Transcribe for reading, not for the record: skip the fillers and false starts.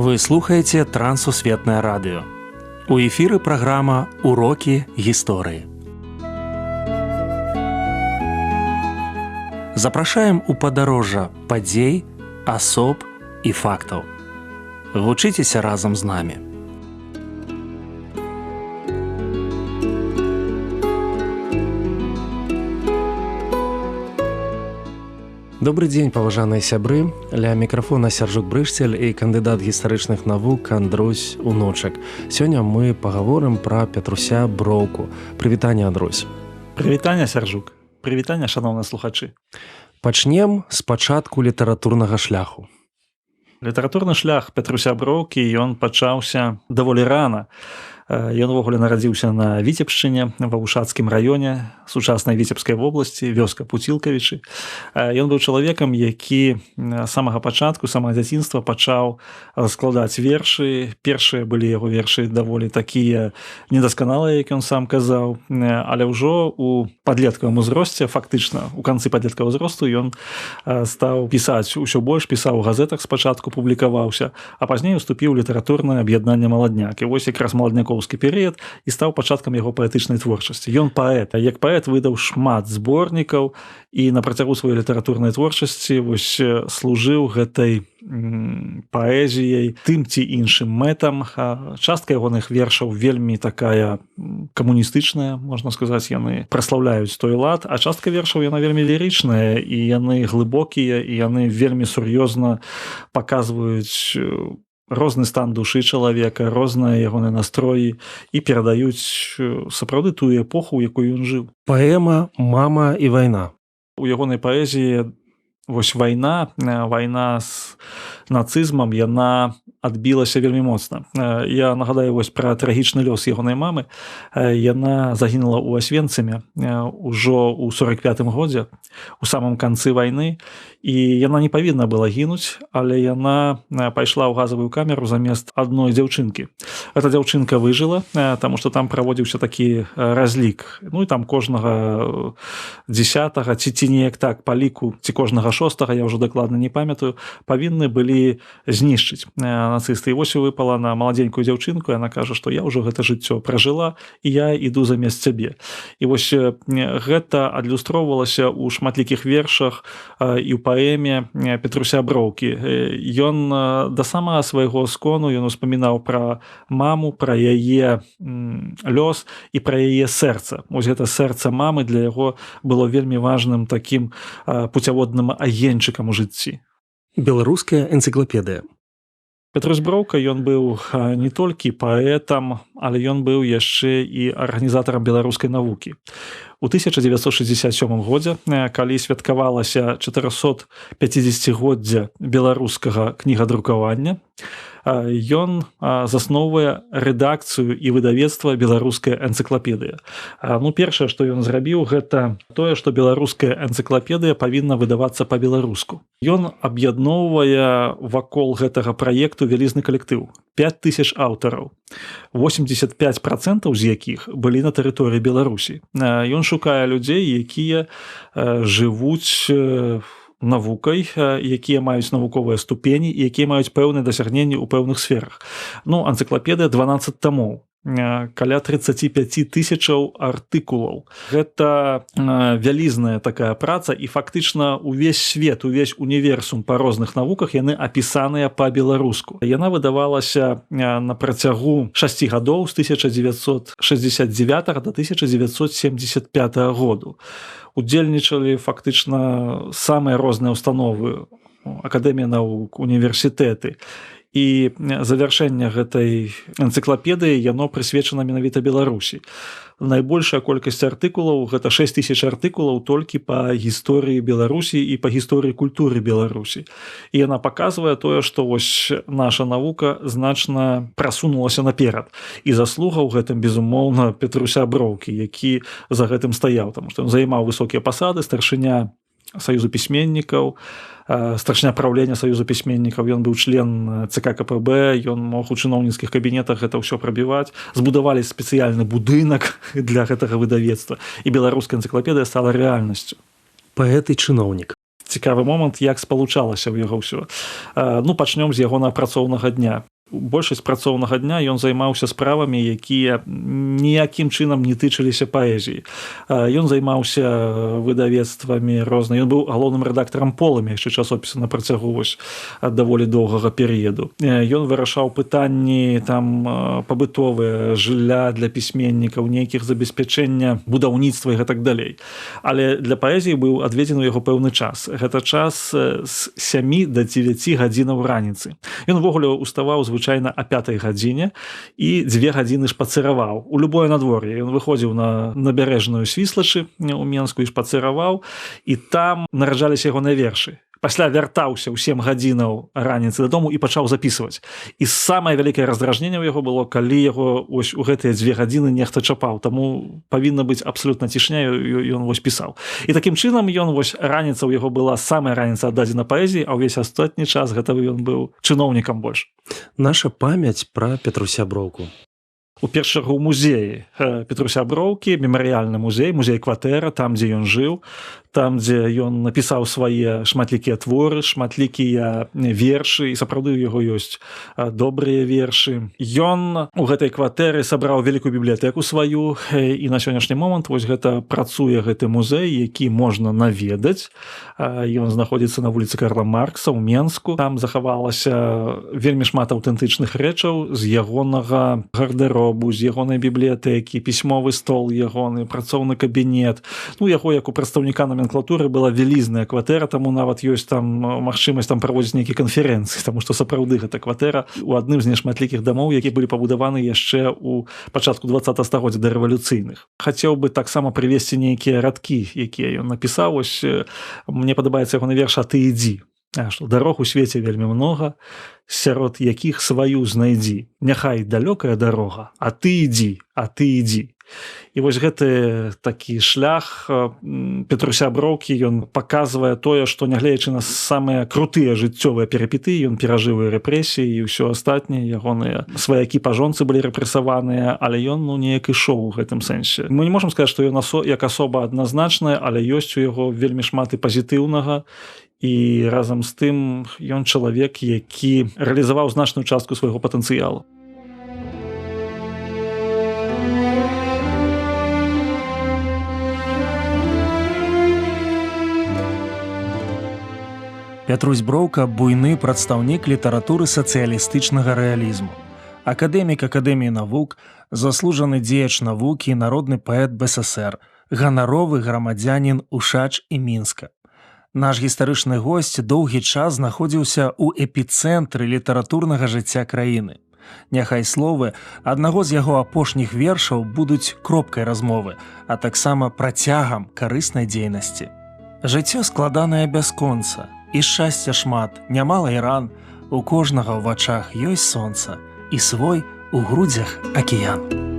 Вы слухаеце Трансусветнае радыё. У эфіры праграма «Урокі гісторыі». Запрашаем у падарожжа падзей, асоб і фактаў. Вучыцеся разам з намі. Добрый дзень, паважаныя сябры. Ля мікрафона Сяржук Брышцель і кандыдат гістарычных навук Андрусь Уночак. Сёння мы пагаворым пра Петруся Броўку. Прывітанне, Андрусь. Прывітанне, Сяржук. Прывітанне, шаноўныя слухачы. Пачнем з пачатку літаратурнага шляху. Літаратурны шлях Петруся Броўкі, ён пачаўся даволі рана. Ён увогуле нарадзіўся на Віцебшчыне, ва Ушацкім раёне сучаснай Віцебскай вобласці, вёска Пуцілкавічы. Ён быў чалавекам, які з самага пачатку, самага дзяцінства пачаў складаць вершы. Першыя былі яго вершы даволі такія недасканалыя, як ён сам казаў, але ўжо у падлеткавым узросце, фактычна, у канцы падлеткавага ўзросту ён стаў пісаць усё больш, пісаў у газетах спачатку, публікаваўся, а пазней уступіў у літаратурнае аб'яднанне «Маладняк». І вось якраз маладнякоўскі перыяд і стаў пачаткам яго паэтычнай творчасці. Ён паэт, як паэт выдаў шмат зборнікаў і на працягу сваёй літаратурнай творчасці вось служыў гэтай паэзіяй тым ці іншым мэтам. Частка ягоных вершаў вельмі такая камуністычная, можна сказаць, яны праслаўляюць той лад, а частка вершаў яна вельмі лірычная, і яны глыбокія, і яны вельмі сур'ёзна паказваюць розны стан душы чалавека, розныя ягоныя настроі і перадаюць сапраўды тую эпоху, у якой ён жыў. Паэма «Мама і вайна». У ягонай паэзіі вось вайна з нацызмам, яна адбілася вельмі моцна. Я нагадаю вось пра трагічны лёс ягонай мамы. Яна загінула ў Асвенцыме ўжо ў 45-м годзе, у самым канцы вайны, і яна не павінна была гінуць, але яна пайшла ў газавую камеру замест адной дзяўчынкі. Эта дзяўчынка выжыла, таму што там праводзіўся такі разлік. Ну і там кожнага 10-га, ці неяк так, па ліку, ці кожнага 6-га, я ўжо дакладна не памятаю, павінны былі знішчыць нацысты. І вось выпала на маладзенькую дзяўчынку, і яна кажа, што я ўжо гэта жыццё пражыла, і я іду замест цябе. І вось гэта адлюстроўвалася ў шматлікіх вершах і ў паэме Петруся Броўкі. Ён да самага свайго скону ён успамінаў пра маму, пра яе лёс і пра яе сэрца. Вось гэта сэрца мамы для яго было вельмі важным такім пуцяводным агеньчыкам у жыцці. Беларуская энцыклапедыя. Петрусь Броўка, ён быў не толькі паэтам, але ён быў яшчэ і арганізатарам беларускай навукі. У 1967 годзе, калі святкавалася 450-годдзе беларускага кнігадрукавання, ён засноўвае рэдакцыю і выдавецтва беларускай энцыклапедыі. Ну, першае, што ён зрабіў, гэта тое, што беларуская энцыклапедыя павінна выдавацца па-беларуску. Ён аб'ядноўвае вакол гэтага праекту вялізны калектыў. 5000 аўтараў, 85% з якіх былі на тэрыторыі Беларусі. Ён шукае людзей, якія жывуць навукай, якія маюць навуковыя ступені, якія маюць пэўныя дасягненні ў пэўных сферах. Ну, энцыклапедыя 12 тамоў, каля 35 000 артыкулаў. Гэта вялізная такая праца, і фактычна увесь свет, увесь універсум па розных навуках, яны апісаныя па-беларуску. Яна выдавалася на працягу 6 гадоў, з 1969 до 1975 году. Удзельнічалі фактычна самыя розныя ўстановы, акадэмія навук, універсітэты. І завяршэнне гэтай энцыклапедыі яно прысвечана менавіта Беларусі. Найбольшая колькасць артыкулаў, гэта 6000 артыкулаў толькі па гісторыі Беларусі і па гісторыі культуры Беларусі. І яна паказвае тое, што вось наша навука значна прасунулася наперад. І заслуга ў гэтым, безумоўна, Петруся Броўкі, які за гэтым стаяў, таму што ён займаў высокія пасады, старшыня Саюзу пісьменнікаў, старшыня праўлення Саюзу пісьменнікаў, ён быў член ЦК КПБ, ён мог у чыноўніцкіх кабінетах гэта ўсё прабіваць. Збудавалі спецыяльны будынак для гэтага выдавецтва, і беларуская энцыклапедыя стала рэальнасцю. Паэт і чыноўнік. цікавы момант, як спалучалася ў яго ўсё. Ну, пачнём з ягонага працоўнага дня. Большасць працоўнага дня ён займаўся справамі, якія ніякім чынам не тычыліся паэзіі. Ён займаўся выдавецтвамі розныя. Ён быў галоўным рэдактарам «Полымя» яшчэ часопіса на працягу даволі доўгага перыяду. Ён вырашаў пытанні там пабытовыя, жылля для пісьменнікаў, нейкіх забеспячэння будаўніцтва і гэтак далей. Але для паэзіі быў адведзены ў яго пэўны час. Гэта час з 7 до 9 гадзінаў раніцы. Ён увогуле уставаў звычайна о 5 гадзіне і 2 гадзіны шпацыраваў. У любое надвор'е. Ён выходзіў на набярэжную Свіслачы у Менску і шпацыраваў, і там нараджаліся ягоныя вершы. Пасля вяртаўся ў 7 гадзінаў раніцы дадому і пачаў запісваць. І самае вялікае раздражненне ў яго было, калі яго вось у гэтыя 2 гадзіны нехта чапаў. Таму павінна быць абсалютна цішня, ён вось пісаў. І такім чынам ён вось раніца ў яго была самая раніца аддадзена паэзіі, а ўвесь астатні час гэта ён быў чыноўнікам больш. Наша памяць пра Петруся Броўку. У першую чаргу ў музеі Петруся Броўкі, мемарыяльны музей, музей-кватэра, там, дзе ён жыў, там, дзе ён напісаў свае шматлікія творы, шматлікія вершы, і сапраўды ў яго ёсць добрыя вершы. Ён у гэтай кватэры сабраў вялікую бібліятэку сваю, і на сённяшні момант вось гэта працуе гэты музей, які можна наведаць. Ён знаходзіцца на вуліцы Карла Маркса ў Менску. Там захавалася вельмі шмат аўтэнтычных рэчаў з ягонага гардэробу, з ягонай бібліятэкі, пісьмовы стол ягоны, працоўны кабінет. Ну, яго, як у прадстаўніка номенклатуры, была вялізная кватэра, таму нават ёсць там магчымасць там праводзіць нейкія канферэнцыі, таму што сапраўды гэта кватэра у адным з нешматлікіх дамоў, якія былі пабудаваны яшчэ ў пачатку 20 стагоддзя да рэвалюцыйных. Хацеў бы таксама прывесці нейкія радкі, якія ён напісаў. Ось мне падабаецца ягоны верш «А ты ідзі». Што дарог у свеце вельмі многа, сярод якіх сваю знайдзі. Няхай далёкая дарога, а ты ідзі, а ты ідзі. І вось гэты такі шлях Петруся Броўкі, ён паказвае тое, што нягледзячы на самыя крутыя жыццёвыя перыпетыі, ён перажыў і рэпрэсіі і ўсё астатняе, ягоныя сваякі па жонцы былі рэпрэсаваныя, але ён неяк ішоў у гэтым сэнсе. Мы не можам сказаць, што ён як асоба адназначная, але ёсць у яго вельмі шмат і пазітыўнага, і разам з тым ён чалавек, які рэалізаваў значную частку свайго патэнцыялу. Пятрусь Броўка – буйны прадстаўнік літаратуры сацыялістычнага рэалізму. Акадэмік Акадэміі навук, заслужаны дзеяч навукі і народны паэт БССР, ганаровы грамадзянін Ушач і Мінска. Наш гістарычны госць доўгі час знаходзіўся ў эпіцэнтры літаратурнага жыцця краіны. Няхай словы аднаго з яго апошніх вершаў будуць кропкай размовы, а таксама працягам карыснай дзейнасці. Жыццё складанае бясконца, і шчасця шмат, нямала і ран, у кожнага ў вачах ёсць сонца, і свой у грудзях акіян.